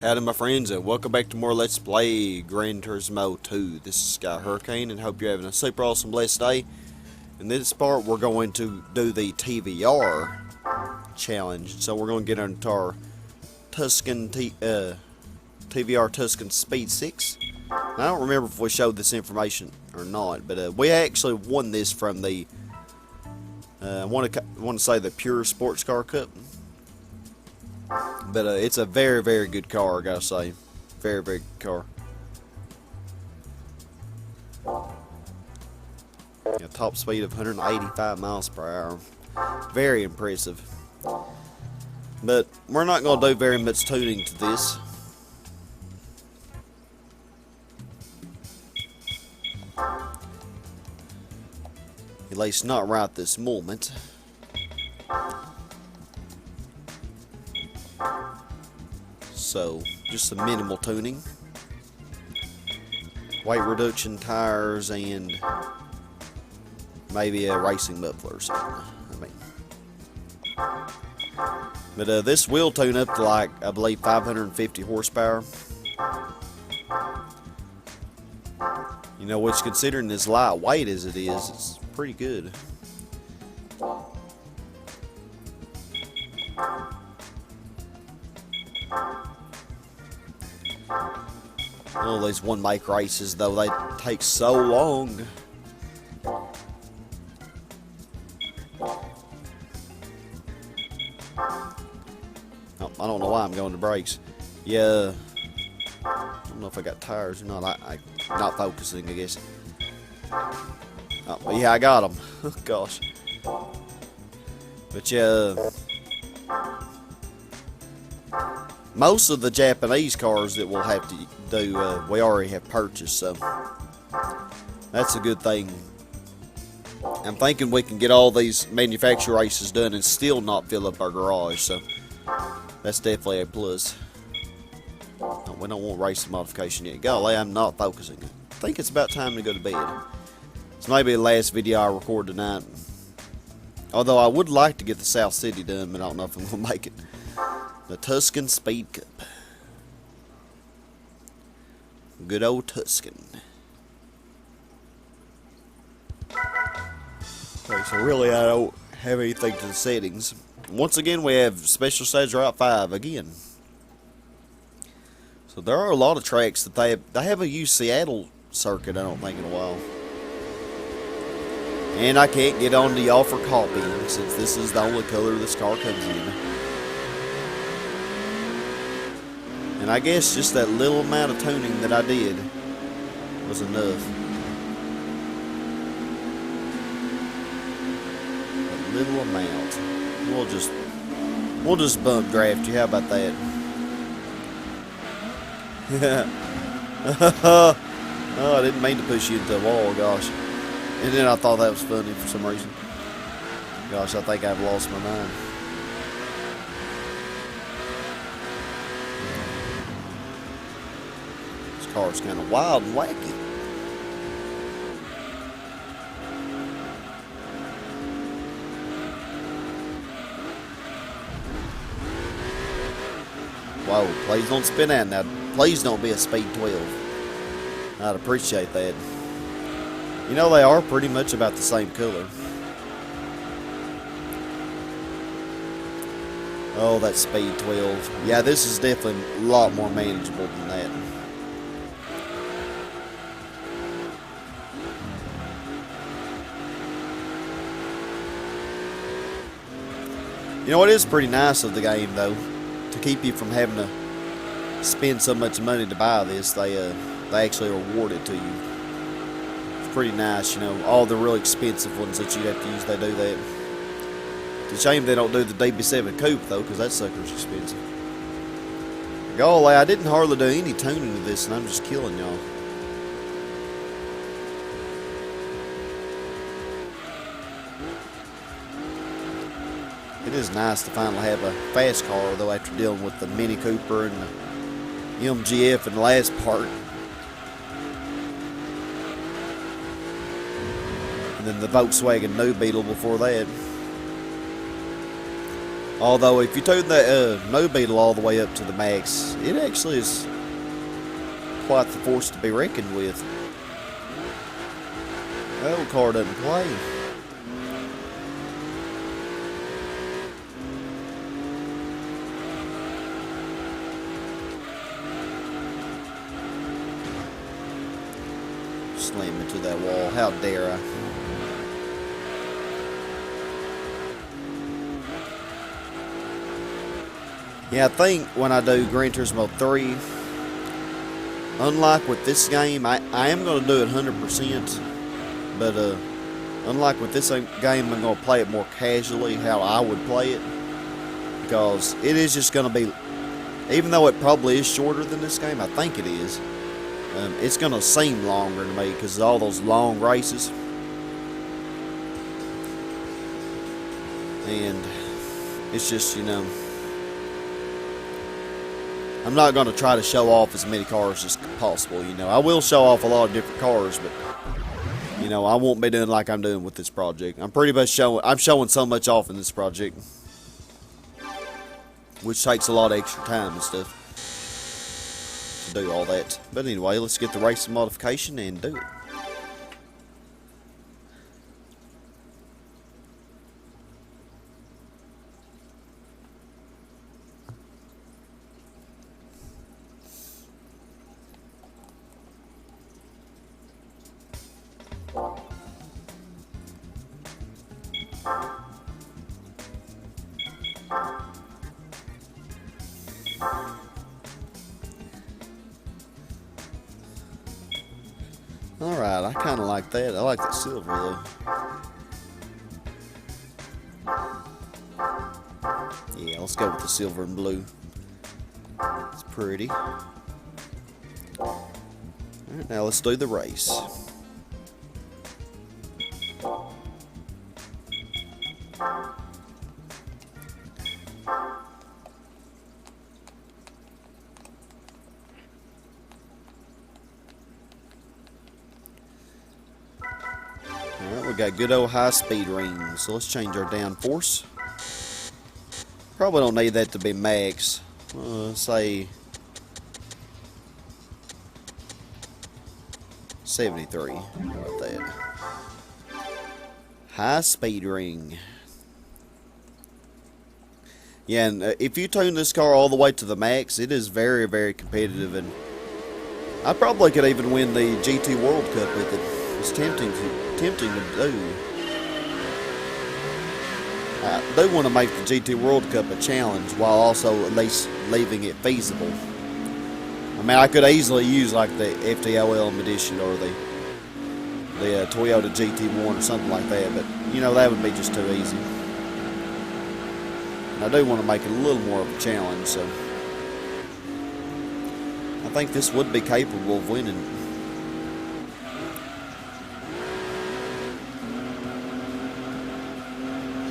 Howdy my friends, and welcome back to more Let's Play Gran Turismo 2. This is Sky Hurricane and hope you're having a super awesome blessed day. In this part we're going to do the TVR challenge. So we're going to get into our TVR Tuscan Speed 6. Now, I don't remember if we showed this information or not, but we actually won this from the I want to say the Pure Sports Car Cup. But it's a very, very good car, I gotta say. Very, very good car. Yeah, top speed of 185 miles per hour. Very impressive. But we're not going to do very much tuning to this. At least not right this moment. So, just some minimal tuning. Weight reduction, tires, and maybe a racing muffler or something. But this will tune up to like, I believe, 550 horsepower. You know, which considering as lightweight as it is, it's pretty good. Oh, these one-make races, though, they take so long. Oh, I don't know why I'm going to brakes. Yeah, I don't know if I got tires or not. I'm not focusing, I guess. Oh, yeah, I got them. Gosh. But yeah, most of the Japanese cars that we'll have to do, we already have purchased, so that's a good thing. I'm thinking we can get all these manufacturer races done and still not fill up our garage, so that's definitely a plus. No, we don't want racing modification yet. Golly, I'm not focusing. I think it's about time to go to bed. It's maybe the last video I record tonight. Although I would like to get the South City done, but I don't know if I'm going to make it. The Tuscan Speed Cup. Good old Tuscan. Okay, so really I don't have anything to the settings. Once again, we have Special Stage Route 5 again. So there are a lot of tracks that they haven't used Seattle circuit, I don't think, in a while. And I can't get on the offer copy since this is the only color this car comes in. And I guess just that little amount of tuning that I did was enough. A little amount. We'll just bump draft you. How about that? Oh, I didn't mean to push you into the wall, gosh. And then I thought that was funny for some reason. Gosh, I think I've lost my mind. This car's kind of wild and wacky. Whoa, please don't spin out now. Please don't be a speed 12. I'd appreciate that. You know, they are pretty much about the same color. Oh, that speed 12. Yeah, this is definitely a lot more manageable than that. You know, it is pretty nice of the game, though, to keep you from having to spend so much money to buy this. They actually reward it to you. It's pretty nice, you know. All the real expensive ones that you have to use, they do that. It's a shame they don't do the DB7 Coupe, though, because that sucker's expensive. Golly, I didn't hardly do any tuning to this, and I'm just killing y'all. It is nice to finally have a fast car, though, after dealing with the Mini Cooper and the MGF in the last part. And then the Volkswagen New Beetle before that. Although if you tune that no beetle all the way up to the max, it actually is quite the force to be reckoned with. That old car doesn't play. Slam into that wall. How dare I? Yeah, I think when I do Gran Turismo 3, unlike with this game, I am going to do it 100%, but unlike with this game, I'm going to play it more casually, how I would play it, because it is just going to be, even though it probably is shorter than this game, I think it is, it's going to seem longer to me because of all those long races. And it's just, you know, I'm not going to try to show off as many cars as possible, you know. I will show off a lot of different cars, but, you know, I won't be doing like I'm doing with this project. I'm pretty much I'm showing so much off in this project, which takes a lot of extra time and stuff to do all that. But anyway, let's get the racing modification and do it. Alright, I kind of like that. I like that silver though. Yeah, let's go with the silver and blue. It's pretty. Alright, now let's do the race. Alright, we got good old high speed rings. So let's change our downforce. Probably don't need that to be max. Say 73. How about that? High speed ring. Yeah, and if you tune this car all the way to the max, it is very, very competitive, and I probably could even win the GT World Cup with it. It's tempting to do. I do want to make the GT World Cup a challenge while also at least leaving it feasible. I mean, I could easily use like the FTOL edition or the Toyota GT1 or something like that, but you know, that would be just too easy. And I do want to make it a little more of a challenge, so I think this would be capable of winning.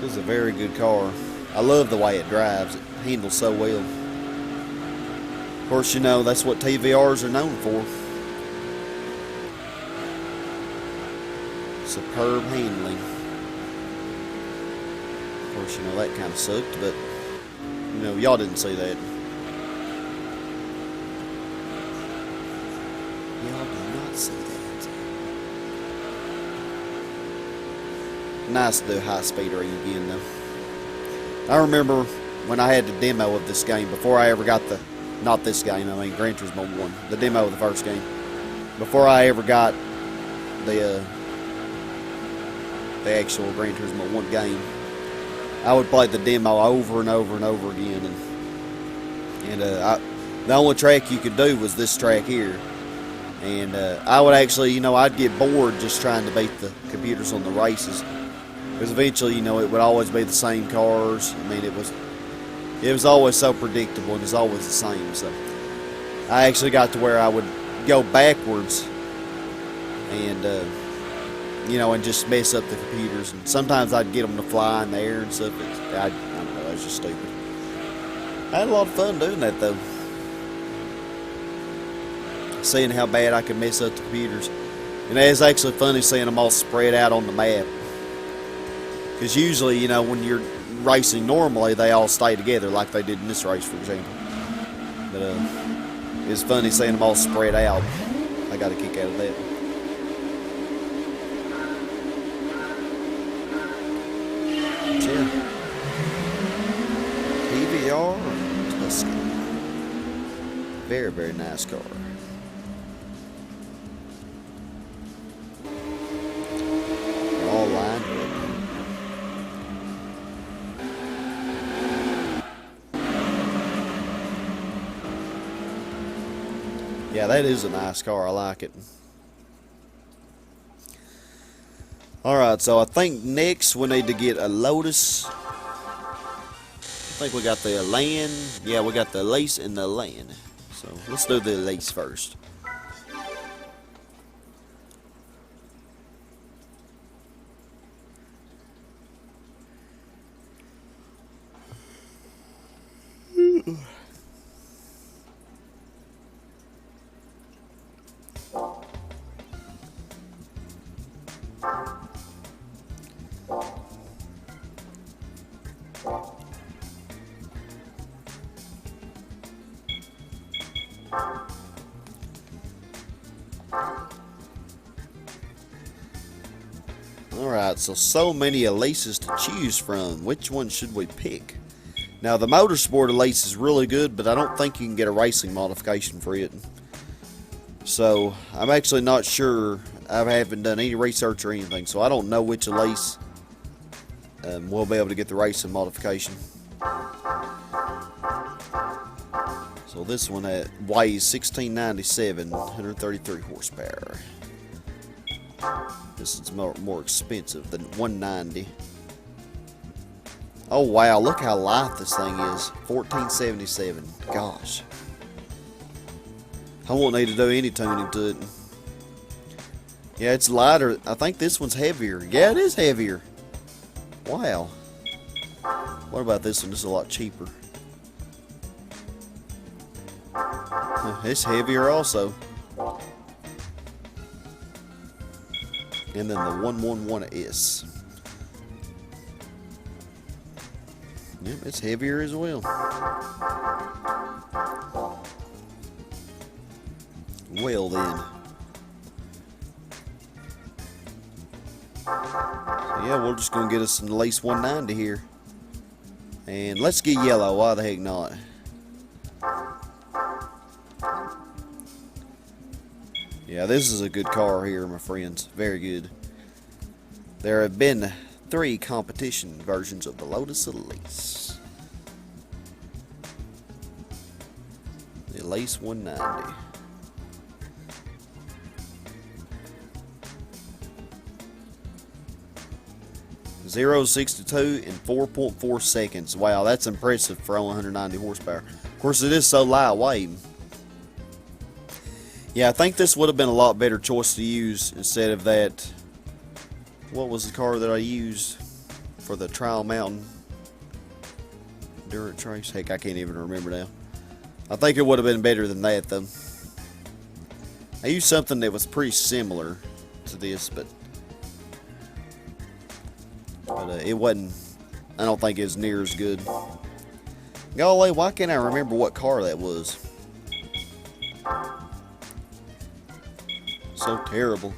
This is a very good car. I love the way it drives. It handles so well. Of course, you know, that's what TVRs are known for. Superb handling. Of course, you know, that kind of sucked, but, you know, y'all didn't see that. Y'all did not see that. Nice to do high speed ring again, though. I remember when I had the demo of this game, before I ever got the, not this game, I mean Gran Turismo 1, the demo of the first game, before I ever got the actual Gran Turismo 1 game, I would play the demo over and over and over again, and the only track you could do was this track here, and I would actually, you know, I'd get bored just trying to beat the computers on the races, because eventually, you know, it would always be the same cars. I mean, it was always so predictable, and it was always the same. So I actually got to where I would go backwards and you know, and just mess up the computers, and sometimes I'd get them to fly in the air and stuff. I don't know, it was just stupid. I had a lot of fun doing that though, seeing how bad I could mess up the computers, and it's actually funny seeing them all spread out on the map. Because usually, you know, when you're racing normally, they all stay together like they did in this race, for example. But it's funny seeing them all spread out. I got a kick out of that. Yeah. TVR. Let's go. Very, very nice car. They're all lined up. Yeah, that is a nice car. I like it. Alright, so I think next we need to get a Lotus. I think we got the Elan. Yeah, we got the Elise and the Elan. So let's do the Elise first. Alright, so many Elises to choose from. Which one should we pick? Now, the Motorsport Elise is really good, but I don't think you can get a racing modification for it. So, I'm actually not sure. I haven't done any research or anything, so I don't know which Elise will be able to get the racing modification. So this one weighs 1697, 133 horsepower. This is more expensive than 190. Oh wow, look how light this thing is. 1477. Gosh. I won't need to do any tuning to it. Yeah, it's lighter. I think this one's heavier. Yeah, it is heavier. Wow. What about this one? This is a lot cheaper. It's heavier also. And then the 111S. Yep, it's heavier as well. Well then. So yeah, we're just going to get us an Elise 190 here. And let's get yellow. Why the heck not? Yeah, this is a good car here, my friends. Very good. There have been 3 competition versions of the Lotus Elise. The Elise 190. Zero to 62 in 4.4 seconds. Wow, that's impressive for only 190 horsepower. Of course, it is so lightweight. Yeah, I think this would have been a lot better choice to use instead of that. What was the car that I used for the Trial Mountain Endurance race? Heck, I can't even remember now. I think it would have been better than that, though. I used something that was pretty similar to this, but it wasn't. I don't think it was near as good. Golly, why can't I remember what car that was? So terrible.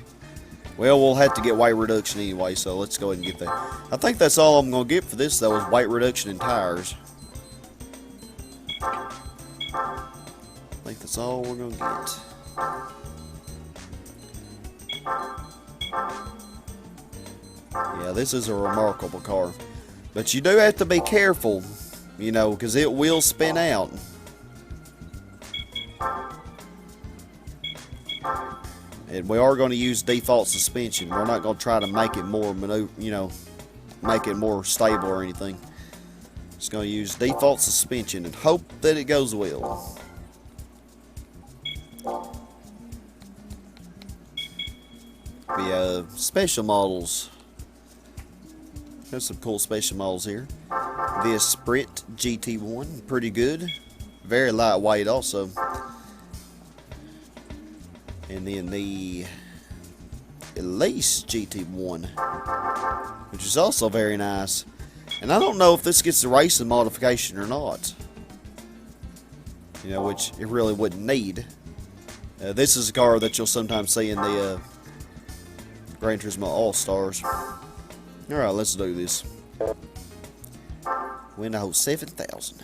Well, we'll have to get weight reduction anyway, so let's go ahead and get that. I think that's all I'm going to get for this, though, is weight reduction and tires. I think that's all we're going to get. Yeah, this is a remarkable car. But you do have to be careful, you know, because it will spin out. And we are going to use default suspension. We're not going to try to make it more make it more stable or anything. Just going to use default suspension and hope that it goes well. The special models. There's some cool special models here. The Sprint GT1, pretty good. Very lightweight also. And then the Elise GT1, which is also very nice. And I don't know if this gets the racing modification or not. You know, which it really wouldn't need. This is a car that you'll sometimes see in the Gran Turismo All-Stars. Alright, let's do this. Windows 7,000.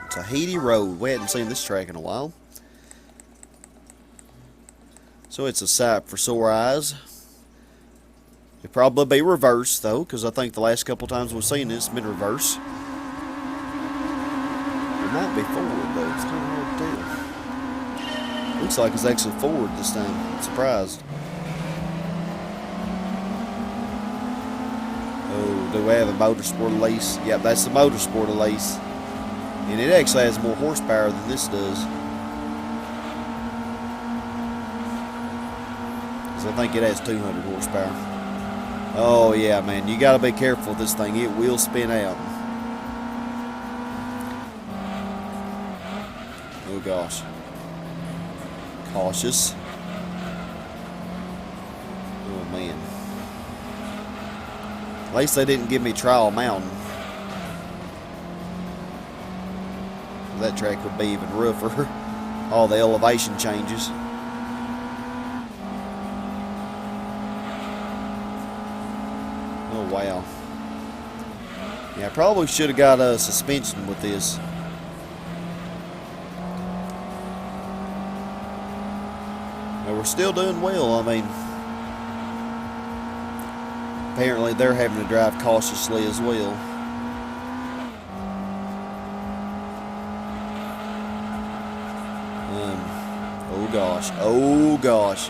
Tahiti Road. We hadn't seen this track in a while. So it's a sight for sore eyes. It'll probably be reverse though, because I think the last couple times we've seen this, it's been reverse. It might be forward though. It's kind of hard to tell. Looks like it's actually forward this time. I'm surprised. Oh, do we have a Motorsport Elise? Yep, that's the Motorsport Elise. And it actually has more horsepower than this does. Because I think it has 200 horsepower. Oh yeah, man, you gotta be careful with this thing. It will spin out. Oh gosh. Cautious. Oh man. At least they didn't give me Trial Mountain. That track would be even rougher. All the elevation changes. Oh wow. Yeah, I probably should have got a suspension with this. But we're still doing well. I mean, apparently they're having to drive cautiously as well. Oh gosh. Oh gosh.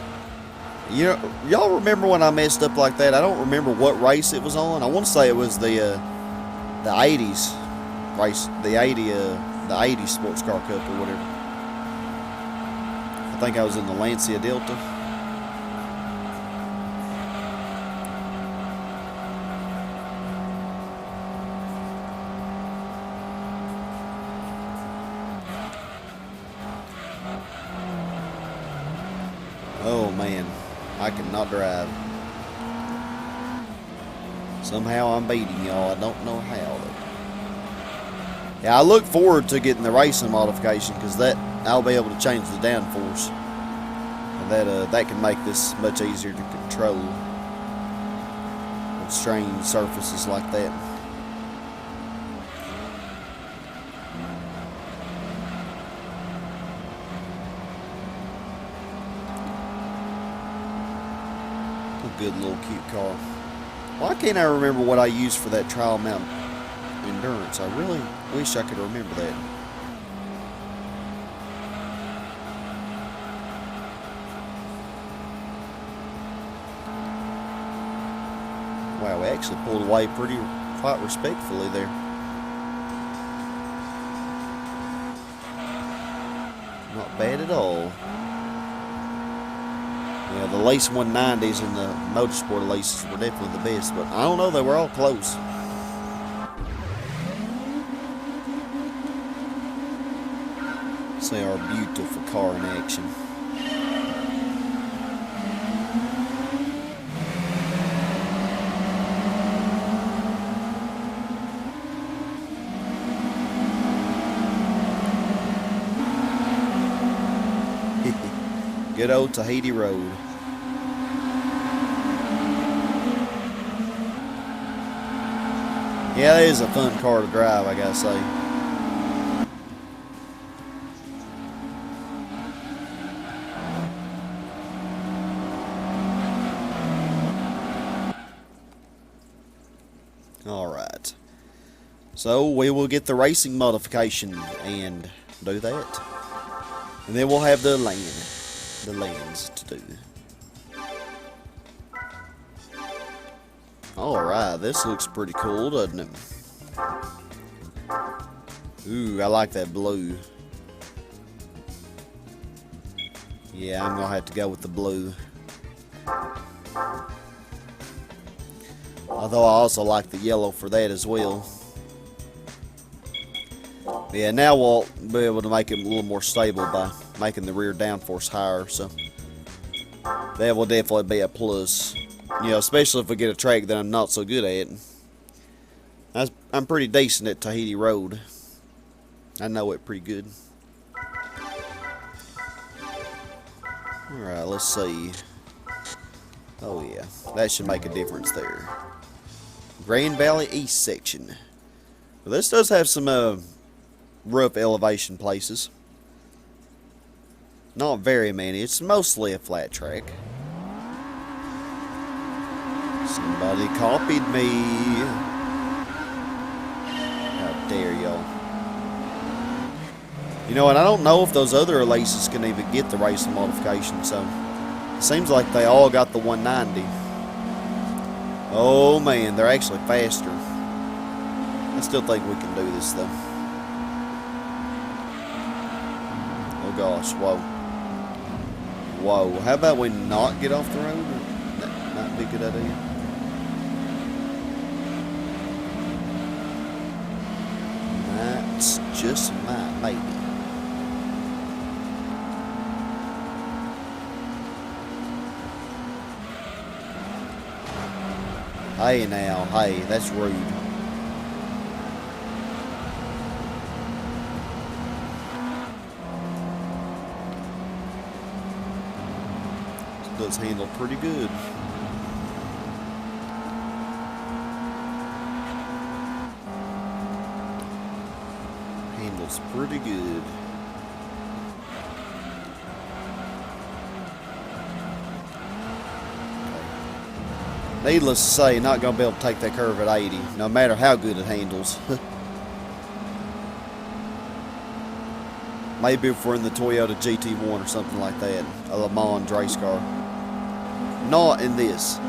You know, y'all remember when I messed up like that? I don't remember what race it was on. I want to say it was the 80s race, the 80s Sports Car Cup or whatever. I think I was in the Lancia Delta. Oh man, I cannot drive. Somehow I'm beating y'all. I don't know how though. Yeah, I look forward to getting the racing modification because that I'll be able to change the downforce, and that can make this much easier to control on strange surfaces like that. Good little cute car. Why can't I remember what I used for that Trial Mountain Endurance? I really wish I could remember that. Wow, we actually pulled away quite respectfully there. Not bad at all. Yeah, the Lace 190s and the Motorsport Elises were definitely the best, but I don't know, they were all close. See our beautiful car in action. Good old Tahiti Road. Yeah, that is a fun car to drive, I gotta say. Alright. So we will get the racing modification and do that. And then we'll have the lands to do. Alright, this looks pretty cool, doesn't it? Ooh, I like that blue. Yeah, I'm gonna have to go with the blue. Although I also like the yellow for that as well. Yeah, now we'll be able to make it a little more stable by making the rear downforce higher, so that will definitely be a plus. You know, especially if we get a track that I'm not so good at. I'm pretty decent at Tahiti Road. I know it pretty good. Alright, let's see. Oh yeah, that should make a difference there. Grand Valley East section. Well, this does have some rough elevation places. Not very many. It's mostly a flat track. Somebody copied me. How dare y'all. You know, and I don't know if those other Elises can even get the racing modification, so it seems like they all got the 190. Oh man, they're actually faster. I still think we can do this though. Oh gosh, whoa. Whoa, how about we not get off the road? That might be a good idea. That's just might, maybe. Hey now, hey, that's rude. This does handle pretty good. Handles pretty good. Needless to say, not going to be able to take that curve at 80, no matter how good it handles. Maybe if we're in the Toyota GT1 or something like that, a Le Mans race car. Not in this.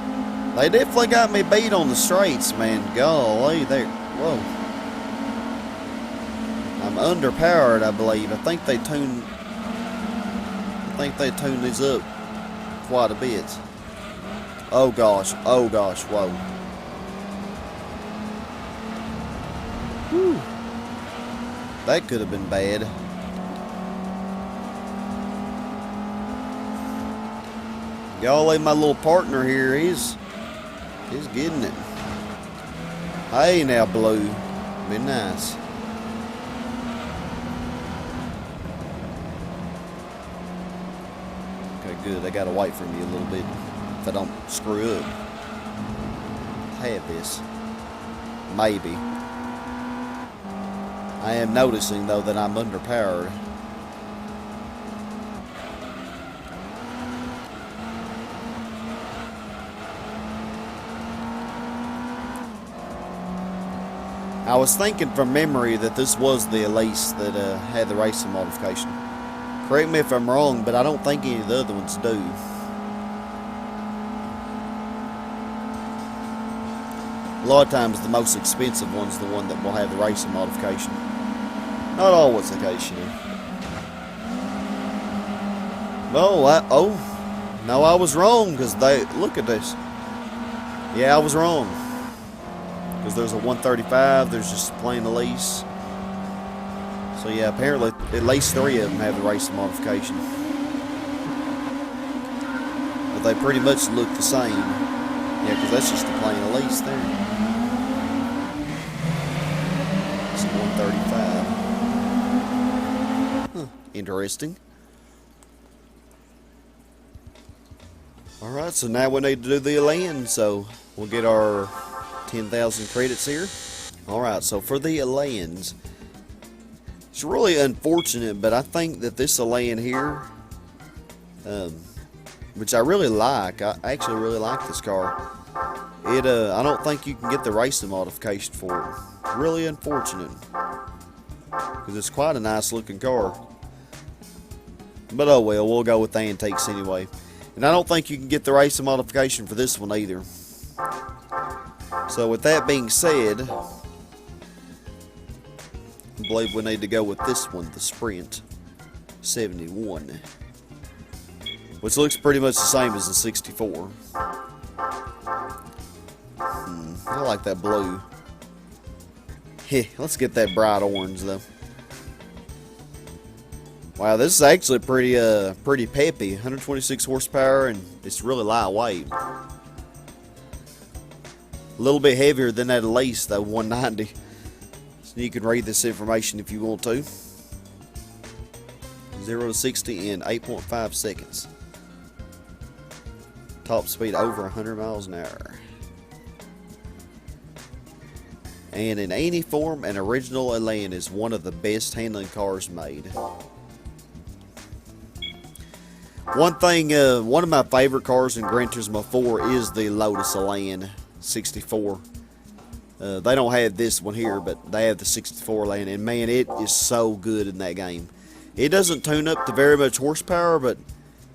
They definitely got me beat on the straights, man. Golly, there. Whoa. I'm underpowered, I believe. I think they tuned these up quite a bit. Oh gosh, whoa. Whew. That could have been bad. Golly, my little partner here, he's getting it. Hey now, Blue. Be nice. Okay, good. I gotta wait for me a little bit. If I don't screw up. Have this. Maybe. I am noticing though that I'm underpowered. I was thinking from memory that this was the Elise that had the racing modification. Correct me if I'm wrong, but I don't think any of the other ones do. A lot of times the most expensive one's the one that will have the racing modification. Not always the case, you know. Oh, no, I was wrong, because look at this. Yeah, I was wrong. Because there's a 135, there's just plain Elise. So yeah, apparently at least 3 of them have the racing modification. But they pretty much look the same. Yeah, because that's just the plain Elise there. It's a 135. Huh, interesting. Alright, so now we need to do the Elan, so we'll get our 10,000 credits here. Alright, so for the Elans, it's really unfortunate, but I think that this Elan here, which I really like, I actually really like this car. I don't think you can get the racing modification for it. Really unfortunate, because it's quite a nice looking car. But oh well, we'll go with the antiques anyway. And I don't think you can get the racing modification for this one either. So with that being said, I believe we need to go with this one, the Sprint 71. Which looks pretty much the same as the 64. I like that blue. Heh, let's get that bright orange though. Wow, this is actually pretty peppy. 126 horsepower, and it's really lightweight. A little bit heavier than that Elise, though, 190. So you can read this information if you want to. 0 to 60 in 8.5 seconds. Top speed over 100 miles an hour. And in any form, an original Elan is one of the best handling cars made. One thing, one of my favorite cars in Gran Turismo 4 is the Lotus Elan 64. They don't have this one here, but they have the 64 Elan, and man, it is so good in that game. It doesn't tune up to very much horsepower, but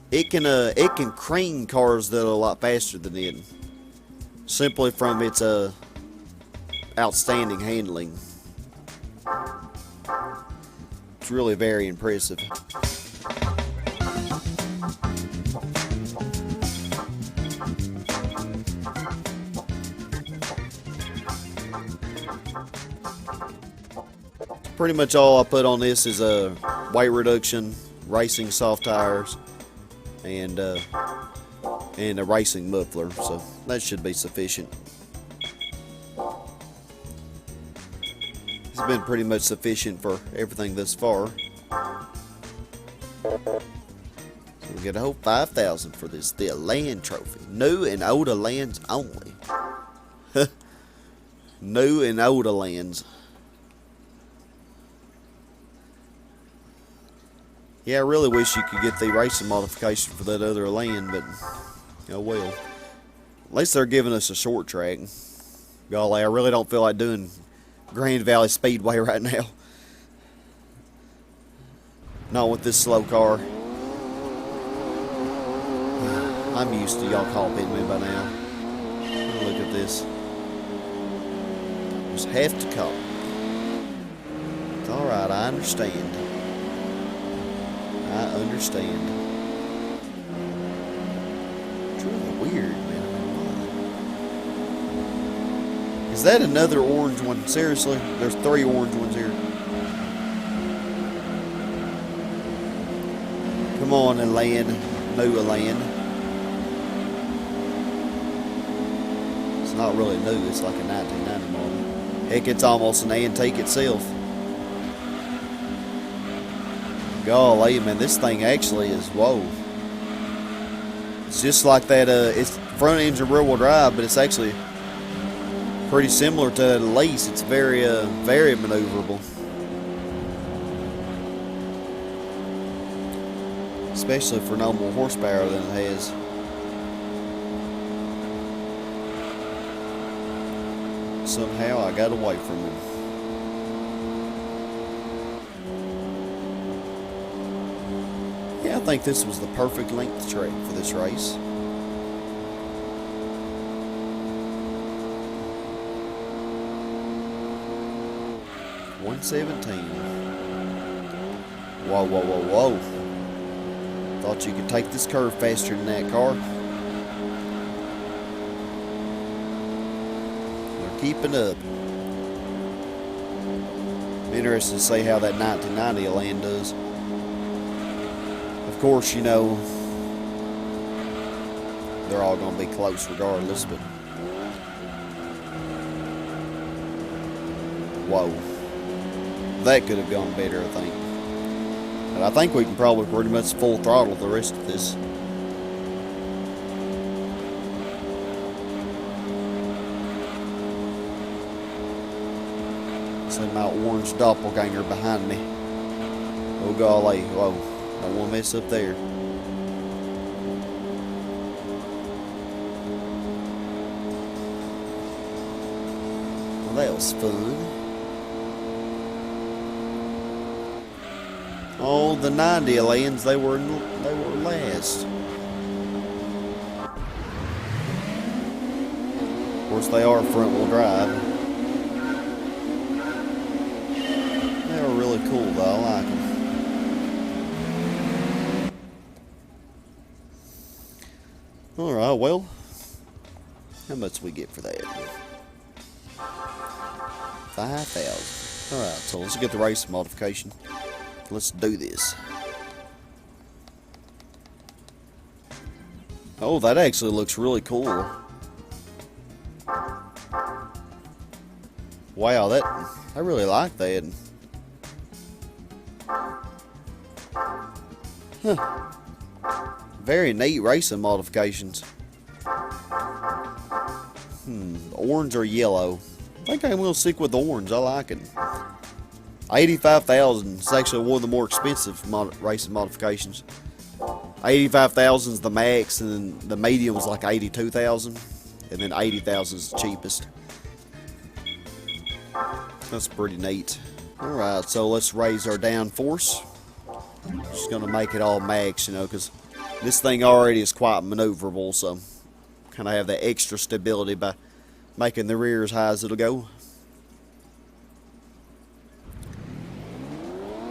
it can cream cars that are a lot faster than it, simply from its outstanding handling. It's really very impressive. Pretty much all I put on this is weight reduction, racing soft tires, and a racing muffler, so that should be sufficient. It's been pretty much sufficient for everything thus far. So we get a whole 5,000 for this, the Elan trophy. New and old Elans only. New and old Elans. Yeah, I really wish you could get the racing modification for that other Elan, but oh well. At least they're giving us a short track. Golly, I really don't feel like doing Grand Valley Speedway right now. Not with this slow car. I'm used to y'all copying me by now. Look at this. Just have to copy. It's alright, I understand. I understand. It's really weird, man. Is that another orange one? Seriously? There's 3 orange ones here. Come on, Elan. New Elan. It's not really new. It's like a 1990 model. Heck, it's almost an antique itself. Golly, man, this thing actually is, whoa. It's just like that, it's front engine rear wheel drive, but it's actually pretty similar to that Elise. It's very maneuverable. Especially for no more horsepower than it has. Somehow I got away from him. Yeah, I think this was the perfect length track for this race. .117. Whoa, whoa, whoa, whoa. Thought you could take this curve faster than that car. They're keeping up. I'm interested to see how that 1990 Elan does. Of course, you know, they're all going to be close regardless, but whoa, that could have gone better, I think. And I think we can probably pretty much full throttle the rest of this. See my orange doppelganger behind me. Oh golly, whoa. Don't want to mess up there. Well, that was fun. Oh, the 90 Elans, they were last. Of course, they are front-wheel drive. They were really cool, though. I like them. Alright, well, how much we get for that? 5,000. Alright, so let's get the race modification. Let's do this. Oh, that actually looks really cool. Wow, I really like that. Huh. Very neat racing modifications. Orange or yellow? I think I'm going to stick with orange. I like it. 85,000. It's actually one of the more expensive racing modifications. 85,000 is the max, and then the medium was like 82,000, and then 80,000 is the cheapest. That's pretty neat. All right, so let's raise our downforce. Just gonna make it all max, you know, because this thing already is quite maneuverable, so kind of have that extra stability by making the rear as high as it'll go.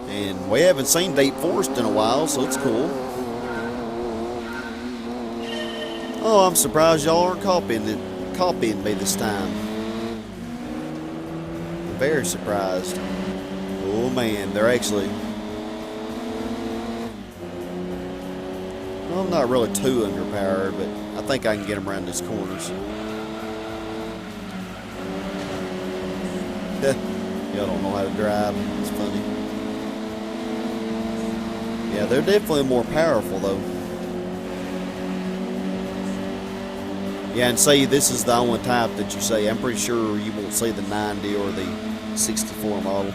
And we haven't seen Deep Forest in a while, so it's cool. Oh, I'm surprised y'all aren't copying me this time. I'm very surprised. Oh man, they're actually... Well, I'm not really too underpowered, but I think I can get them around these corners. Y'all don't know how to drive. It's funny. Yeah, they're definitely more powerful, though. Yeah, and say this is the only type that you see. I'm pretty sure you won't see the 90 or the 64 model.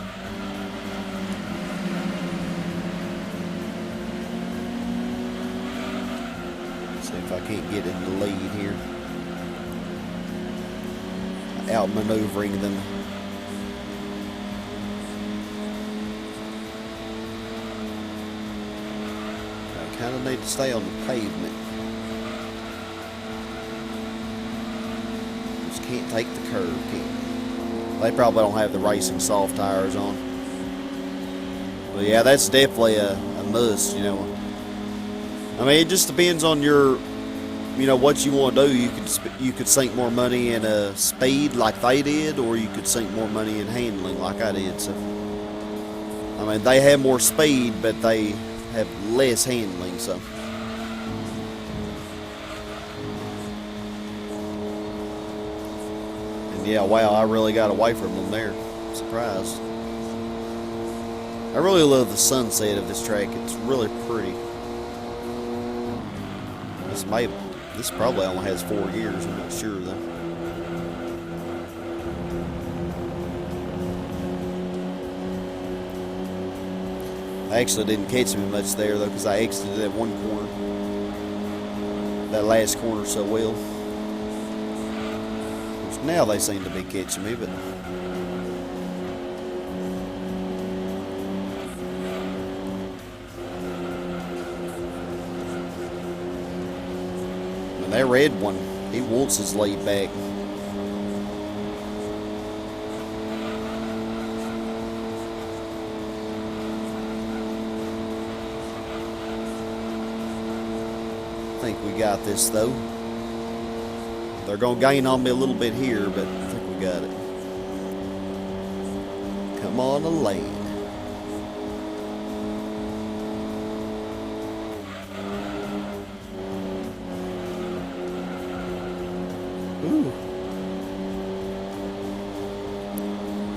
See if I can't get in the lead here. Outmaneuvering them. I kind of need to stay on the pavement. Just can't take the curve, They probably don't have the racing soft tires on. But yeah, that's definitely a must, you know. I mean, it just depends on your, you know, what you want to do. You could sink more money in speed like they did, or you could sink more money in handling like I did. So, I mean, they have more speed, but they have less handling. So, and yeah, wow, I really got away from them there. I'm surprised. I really love the sunset of this track. It's really pretty. This probably only has 4 gears, I'm not sure though. I actually didn't catch me much there though, because I exited that one corner, that last corner so well. Which now they seem to be catching me, but that red one, he wants his lead back. I think we got this though. They're going to gain on me a little bit here, but I think we got it. Come on, Elaine. Ooh.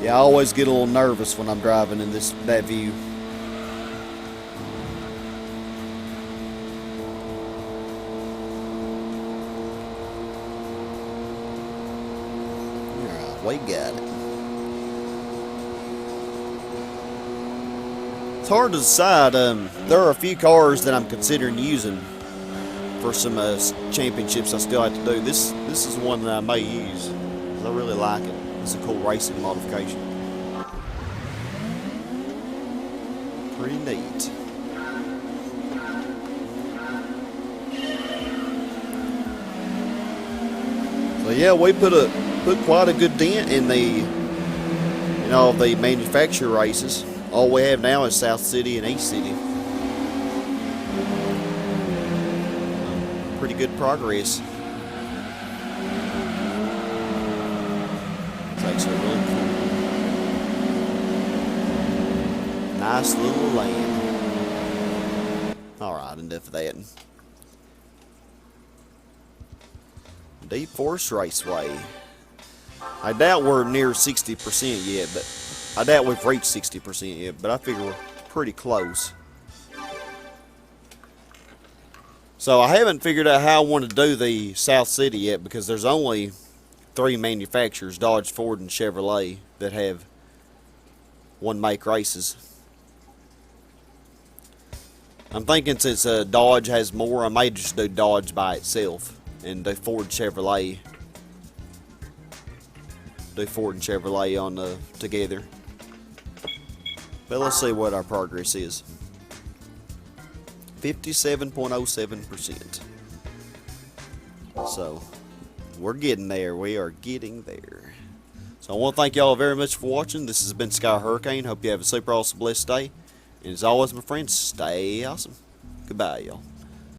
Yeah, I always get a little nervous when I'm driving in that view. Alright, we got it. It's hard to decide. There are a few cars that I'm considering using for some championships I still have to do. This is one that I may use, because I really like it. It's a cool racing modification. Pretty neat. So yeah, we put quite a good dent in the manufacturer races. All we have now is South City and East City. Pretty good progress. It's actually really cool. Nice little lane. Alright, enough of that. Deep Forest Raceway. I doubt we're near 60% yet, but I doubt we've reached 60% yet, but I figure we're pretty close. So I haven't figured out how I want to do the South City yet, because there's only 3 manufacturers, Dodge, Ford, and Chevrolet, that have one make races. I'm thinking since Dodge has more, I may just do Dodge by itself and do Ford, Chevrolet. Do Ford and Chevrolet on together. But let's see what our progress is. 57.07%. So we're getting there. We are getting there. So I want to thank y'all very much for watching. This has been Sky Hurricane. Hope you have a super awesome, blessed day. And as always, my friends, stay awesome. Goodbye, y'all.